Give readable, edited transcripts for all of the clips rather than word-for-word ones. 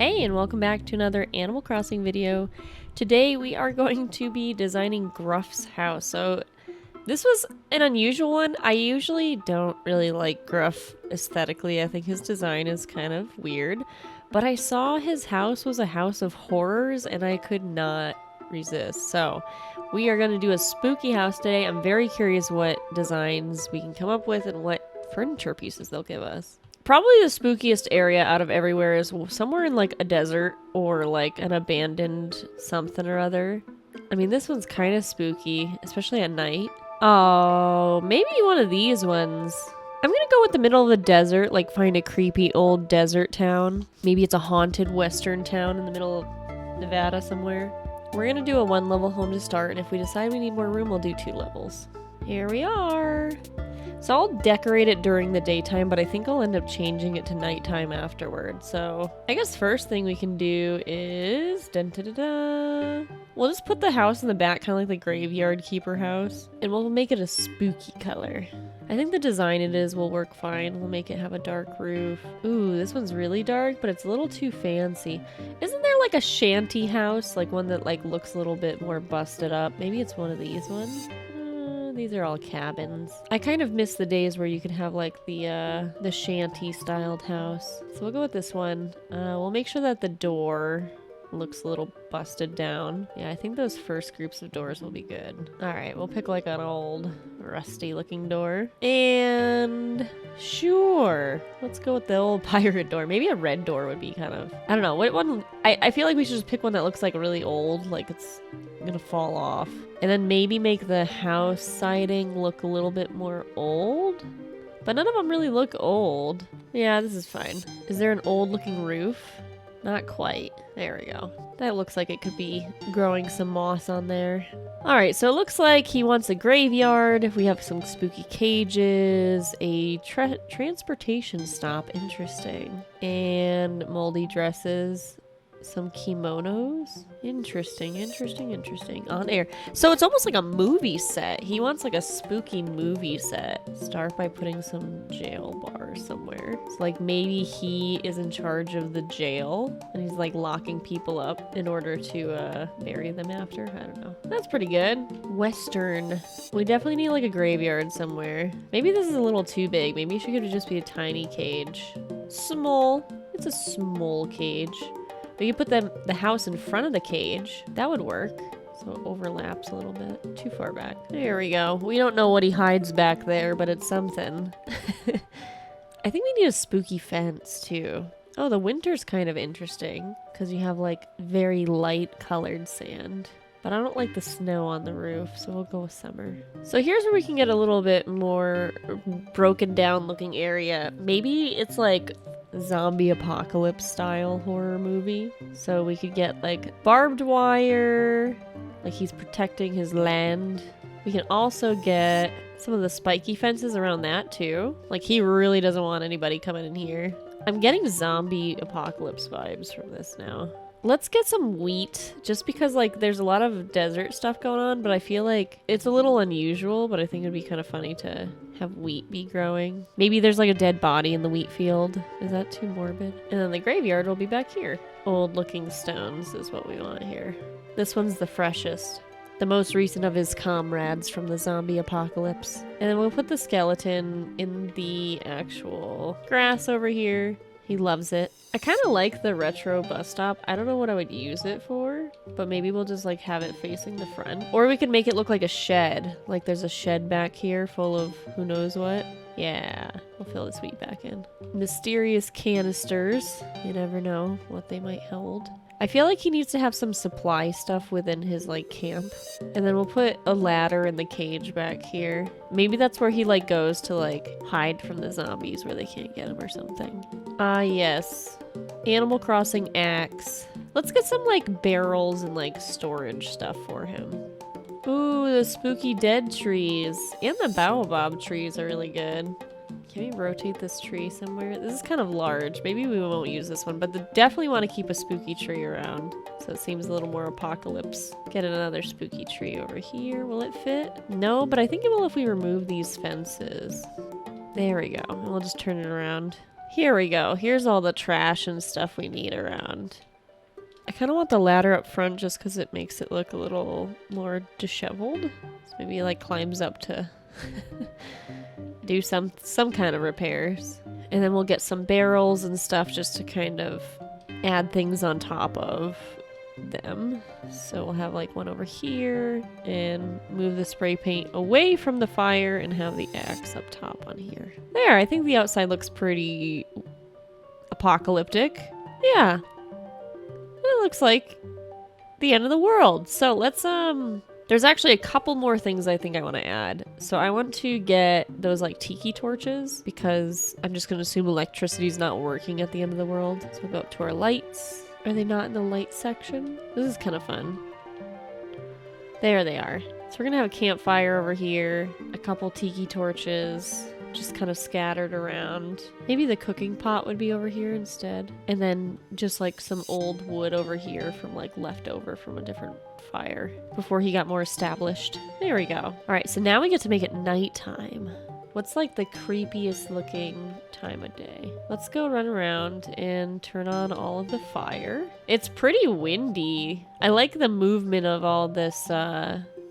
Hey, and welcome back to another Animal Crossing video. Today we are going to be designing Gruff's house. So this was an unusual one. I usually don't really like Gruff aesthetically. I think his design is kind of weird. But I saw his house was a house of horrors and I could not resist. So we are going to do a spooky house today. I'm very curious what designs we can come up with and what furniture pieces they'll give us. Probably the spookiest area out of everywhere is somewhere in like a desert or like an abandoned something or other. I mean, this one's kind of spooky, especially at night. Oh, maybe one of these ones. I'm gonna go with the middle of the desert, like find a creepy old desert town. Maybe it's a haunted western town in the middle of Nevada somewhere. We're gonna do a 1-level home to start, and if we decide we need more room, we'll do 2 levels. Here we are. So I'll decorate it during the daytime, but I think I'll end up changing it to nighttime afterward. So I guess first thing we can do is... We'll just put the house in the back, kind of like the graveyard keeper house, and we'll make it a spooky color. I think the design it is will work fine. We'll make it have a dark roof. Ooh, this one's really dark, but it's a little too fancy. Isn't there like a shanty house? Like one that like looks a little bit more busted up? Maybe it's one of these ones? These are all cabins. I kind of miss the days where you could have like the shanty styled house. So we'll go with this one. We'll make sure that the door looks a little busted down. Yeah, I think those first groups of doors will be good. All right, we'll pick like an old rusty looking door. And sure, let's go with the old pirate door. Maybe a red door would be kind of, I don't know. What one? I feel like we should just pick one that looks like really old, like it's gonna fall off. And then maybe make the house siding look a little bit more old. But none of them really look old. Yeah, this is fine. Is there an old looking roof? Not quite. There we go. That looks like it could be growing some moss on there. Alright, so it looks like he wants a graveyard. We have some spooky cages, a transportation stop, interesting, and moldy dresses. Some kimonos. Interesting. On air. So it's almost like a movie set. He wants like a spooky movie set. Start by putting some jail bars somewhere. So like maybe he is in charge of the jail and he's like locking people up in order to bury them after. I don't know. That's pretty good. Western. We definitely need like a graveyard somewhere. Maybe this is a little too big. Maybe she could just be a tiny cage. Small. It's a small cage. We could put the house in front of the cage. That would work. So it overlaps a little bit. Too far back. There we go. We don't know what he hides back there, but it's something. I think we need a spooky fence, too. Oh, the winter's kind of interesting. Because you have, like, very light colored sand. But I don't like the snow on the roof, so we'll go with summer. So here's where we can get a little bit more broken down looking area. Maybe it's like zombie apocalypse style horror movie. So we could get like barbed wire, like he's protecting his land. We can also get some of the spiky fences around that too. Like he really doesn't want anybody coming in here. I'm getting zombie apocalypse vibes from this now. Let's get some wheat, just because like there's a lot of desert stuff going on, but I feel like it's a little unusual, but I think it'd be kind of funny to have wheat be growing. Maybe there's like a dead body in the wheat field. Is that too morbid? And then the graveyard will be back here. Old looking stones is what we want here. This one's the freshest. The most recent of his comrades from the zombie apocalypse. And then we'll put the skeleton in the actual grass over here. He loves it. I kind of like the retro bus stop. I don't know what I would use it for, but maybe we'll just like have it facing the front. Or we could make it look like a shed. Like there's a shed back here full of who knows what. Yeah, we'll fill this wheat back in. Mysterious canisters. You never know what they might hold. I feel like he needs to have some supply stuff within his like camp. And then we'll put a ladder in the cage back here. Maybe that's where he like goes to like hide from the zombies where they can't get him or something. Ah, yes. Animal Crossing axe. Let's get some like barrels and like storage stuff for him. Ooh, the spooky dead trees. And the baobab trees are really good. Can we rotate this tree somewhere? This is kind of large. Maybe we won't use this one, but definitely want to keep a spooky tree around. So it seems a little more apocalypse. Get another spooky tree over here. Will it fit? No, but I think it will if we remove these fences. There we go. And we'll just turn it around. Here we go. Here's all the trash and stuff we need around. I kind of want the ladder up front just because it makes it look a little more disheveled. So maybe he like climbs up to do some kind of repairs. And then we'll get some barrels and stuff just to kind of add things on top of them. So we'll have like one over here and move the spray paint away from the fire and have the axe up top on here. There, I think the outside looks pretty apocalyptic. Yeah. It looks like the end of the world. So let's there's actually a couple more things I think I want to add. So I want to get those like tiki torches because I'm just going to assume electricity is not working at the end of the world. So we'll go up to our lights. Are they not in the light section? This is kind of fun. There they are. So we're going to have a campfire over here, a couple tiki torches, just kind of scattered around. Maybe the cooking pot would be over here instead. And then just like some old wood over here from like leftover from a different fire before he got more established. There we go. All right, so now we get to make it nighttime. What's like the creepiest looking time of day? Let's go run around and turn on all of the fire. It's pretty windy. I like the movement of all this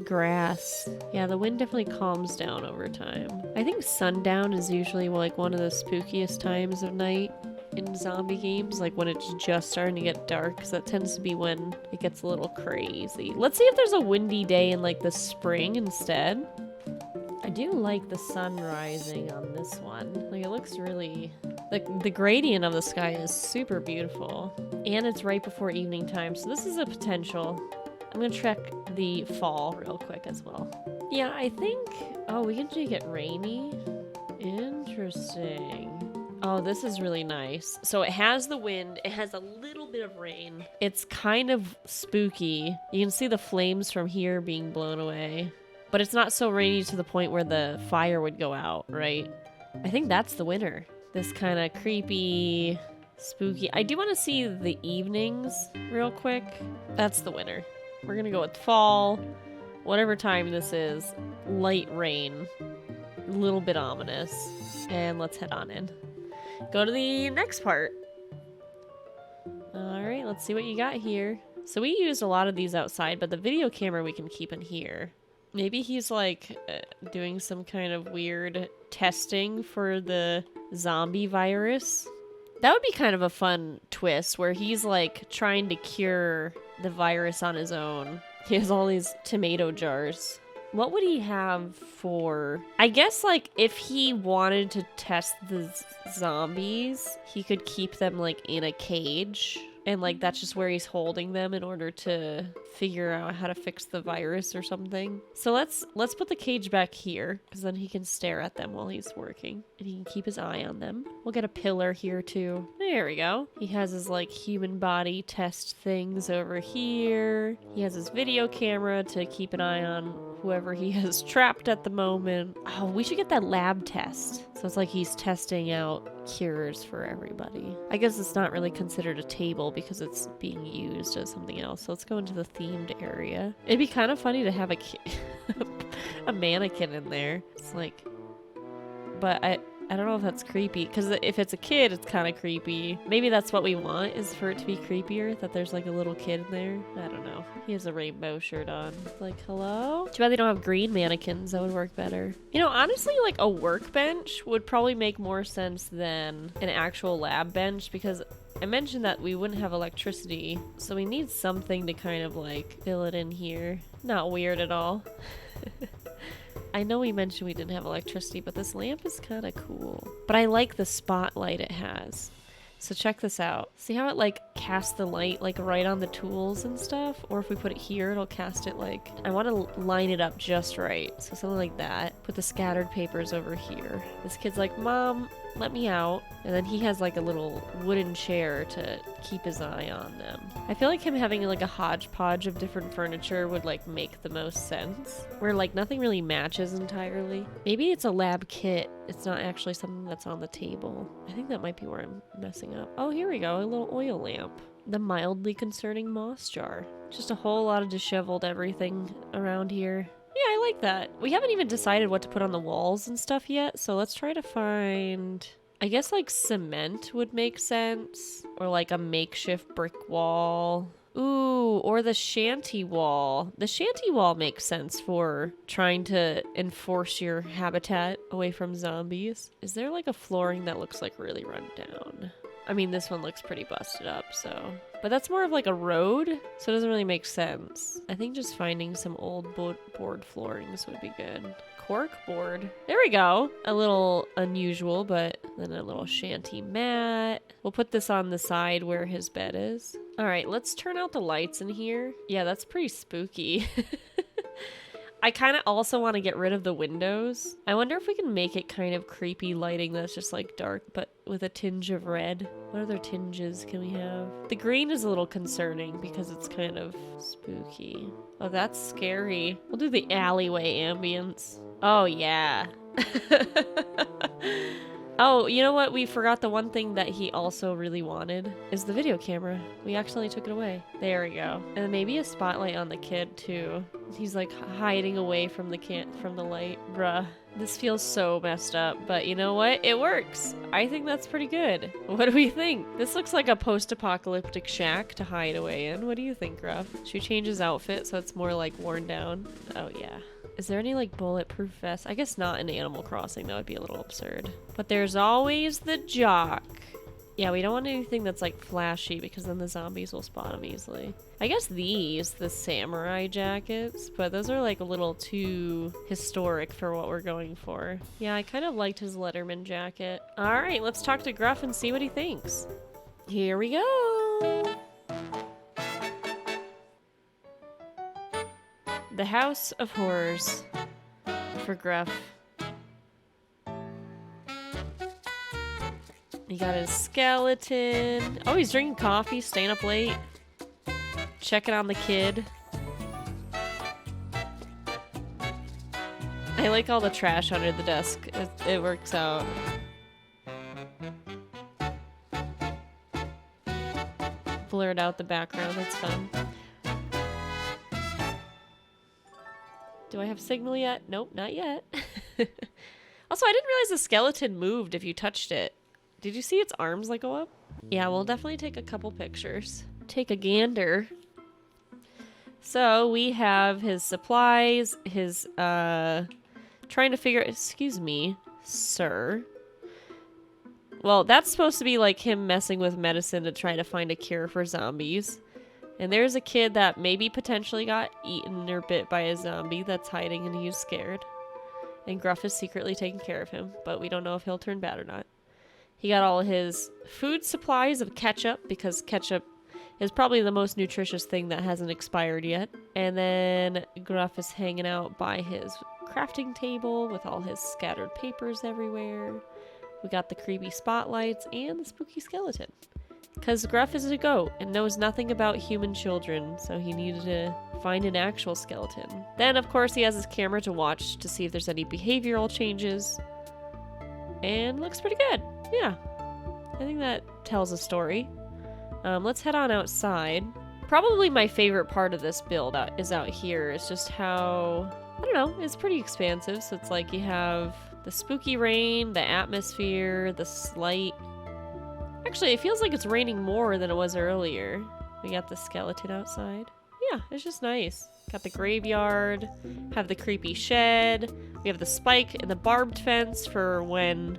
grass. Yeah, the wind definitely calms down over time. I think sundown is usually like one of the spookiest times of night in zombie games, like when it's just starting to get dark, because that tends to be when it gets a little crazy. Let's see if there's a windy day in like the spring instead. I do like the sun rising on this one. Like it looks really... The gradient of the sky is super beautiful. And it's right before evening time, so this is a potential. I'm gonna check the fall real quick as well. Yeah, I think... Oh, we can make it rainy. Interesting. Oh, this is really nice. So it has the wind, it has a little bit of rain. It's kind of spooky. You can see the flames from here being blown away. But it's not so rainy to the point where the fire would go out, right? I think that's the winner. This kind of creepy, spooky... I do want to see the evenings real quick. That's the winner. We're going to go with fall. Whatever time this is. Light rain. A little bit ominous. And let's head on in. Go to the next part. Alright, let's see what you got here. So we used a lot of these outside, but the video camera we can keep in here. Maybe he's like doing some kind of weird testing for the zombie virus. That would be kind of a fun twist where he's like trying to cure the virus on his own. He has all these tomato jars. What would he have for... I guess like if he wanted to test the zombies, he could keep them like in a cage. And like that's just where he's holding them in order to figure out how to fix the virus or something. So let's put the cage back here because then he can stare at them while he's working and he can keep his eye on them. We'll get a pillar here too. There we go. He has his like human body test things over here. He has his video camera to keep an eye on whoever he has trapped at the moment. Oh, we should get that lab test. So it's like he's testing out cures for everybody. I guess it's not really considered a table because it's being used as something else. So let's go into the themed area. It'd be kind of funny to have a mannequin in there. It's like, but I don't know if that's creepy because if it's a kid, it's kind of creepy. Maybe that's what we want, is for it to be creepier, that there's like a little kid in there. I don't know. He has a rainbow shirt on. Like, hello? Too bad they don't have green mannequins. That would work better. You know, honestly, like a workbench would probably make more sense than an actual lab bench because I mentioned that we wouldn't have electricity, so we need something to kind of like fill it in here. Not weird at all. I know we mentioned we didn't have electricity, but this lamp is kind of cool. But I like the spotlight it has. So check this out. See how it like casts the light like right on the tools and stuff? Or if we put it here, it'll cast it like... I want to line it up just right. So something like that. Put the scattered papers over here. This kid's like, Mom, let me out. And then he has like a little wooden chair to keep his eye on them. I feel like him having like a hodgepodge of different furniture would like make the most sense. Where like nothing really matches entirely. Maybe it's a lab kit. It's not actually something that's on the table. I think that might be where I'm messing up. Oh, here we go. A little oil lamp. The mildly concerning moss jar. Just a whole lot of disheveled everything around here. Yeah, I like that. We haven't even decided what to put on the walls and stuff yet, so let's try to find... I guess like cement would make sense. Or like a makeshift brick wall. Ooh, or the shanty wall. The shanty wall makes sense for trying to enforce your habitat away from zombies. Is there like a flooring that looks like really run down? I mean, this one looks pretty busted up, so... But that's more of like a road, so it doesn't really make sense. I think just finding some old board floorings would be good. Cork board. There we go. A little unusual, but then a little shanty mat. We'll put this on the side where his bed is. All right, let's turn out the lights in here. Yeah, that's pretty spooky. I kind of also want to get rid of the windows. I wonder if we can make it kind of creepy lighting that's just like dark, but with a tinge of red. What other tinges can we have? The green is a little concerning because it's kind of spooky. Oh, that's scary. We'll do the alleyway ambience. Oh, yeah. Oh, you know what? We forgot the one thing that he also really wanted is the video camera. We accidentally took it away. There we go. And then maybe a spotlight on the kid too. He's like hiding away from the light. Bruh. This feels so messed up, but you know what? It works. I think that's pretty good. What do we think? This looks like a post-apocalyptic shack to hide away in. What do you think, Gruff? Should we change his outfit so it's more like worn down? Oh yeah. Is there any like bulletproof vest? I guess not in Animal Crossing. That would be a little absurd. But there's always the jock. Yeah, we don't want anything that's like flashy because then the zombies will spot him easily. I guess these, the samurai jackets, but those are like a little too historic for what we're going for. Yeah, I kind of liked his Letterman jacket. All right, let's talk to Gruff and see what he thinks. Here we go. The House of Horrors for Gruff. He got his skeleton. Oh, he's drinking coffee, staying up late. Checking on the kid. I like all the trash under the desk. It works out. Blurred out the background, that's fun. Do I have signal yet? Nope, not yet. Also, I didn't realize the skeleton moved if you touched it. Did you see its arms like go up? Yeah, we'll definitely take a couple pictures. Take a gander. So we have his supplies, his trying to figure, excuse me, sir. Well, that's supposed to be like him messing with medicine to try to find a cure for zombies. And there's a kid that maybe potentially got eaten or bit by a zombie that's hiding and he's scared. And Gruff is secretly taking care of him, but we don't know if he'll turn bad or not. He got all his food supplies of ketchup, because ketchup is probably the most nutritious thing that hasn't expired yet. And then Gruff is hanging out by his crafting table with all his scattered papers everywhere. We got the creepy spotlights and the spooky skeleton. Because Gruff is a goat and knows nothing about human children, so he needed to find an actual skeleton. Then, of course, he has his camera to watch to see if there's any behavioral changes. And looks pretty good. Yeah. I think that tells a story. Let's head on outside. Probably my favorite part of this build is out here. It's just how, I don't know, it's pretty expansive. So it's like you have the spooky rain, the atmosphere, the slight... Actually, it feels like it's raining more than it was earlier. We got the skeleton outside. Yeah, it's just nice. Got the graveyard, have the creepy shed. We have the spike and the barbed fence for when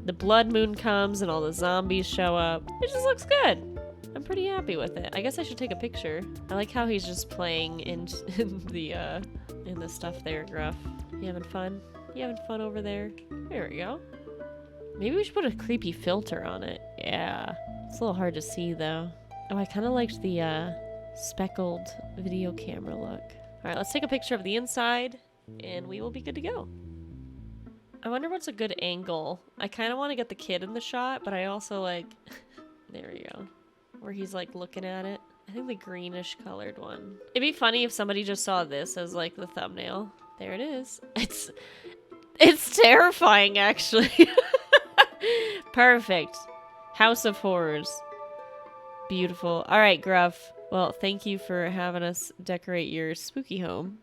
the blood moon comes and all the zombies show up. It just looks good. I'm pretty happy with it. I guess I should take a picture. I like how he's just playing in the stuff there, Gruff. You having fun? You having fun over there? There we go. Maybe we should put a creepy filter on it. Yeah. It's a little hard to see, though. Oh, I kind of liked the speckled video camera look. All right, let's take a picture of the inside, and we will be good to go. I wonder what's a good angle. I kind of want to get the kid in the shot, but I also like... There we go. Where he's, like, looking at it. I think the greenish colored one. It'd be funny if somebody just saw this as, like, the thumbnail. There it is. It's terrifying, actually. Perfect. House of Horrors. Beautiful. All right, Gruff. Well, thank you for having us decorate your spooky home.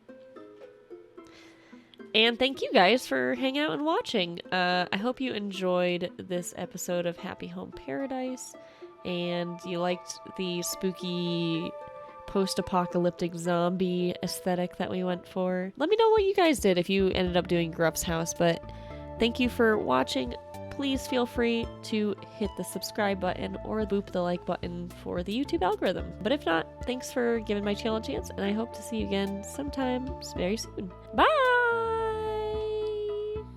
And thank you guys for hanging out and watching. I hope you enjoyed this episode of Happy Home Paradise, and you liked the spooky post-apocalyptic zombie aesthetic that we went for. Let me know what you guys did if you ended up doing Gruffs' house, but thank you for watching. Please feel free to hit the subscribe button or boop the like button for the YouTube algorithm. But if not, thanks for giving my channel a chance, and I hope to see you again sometime very soon. Bye!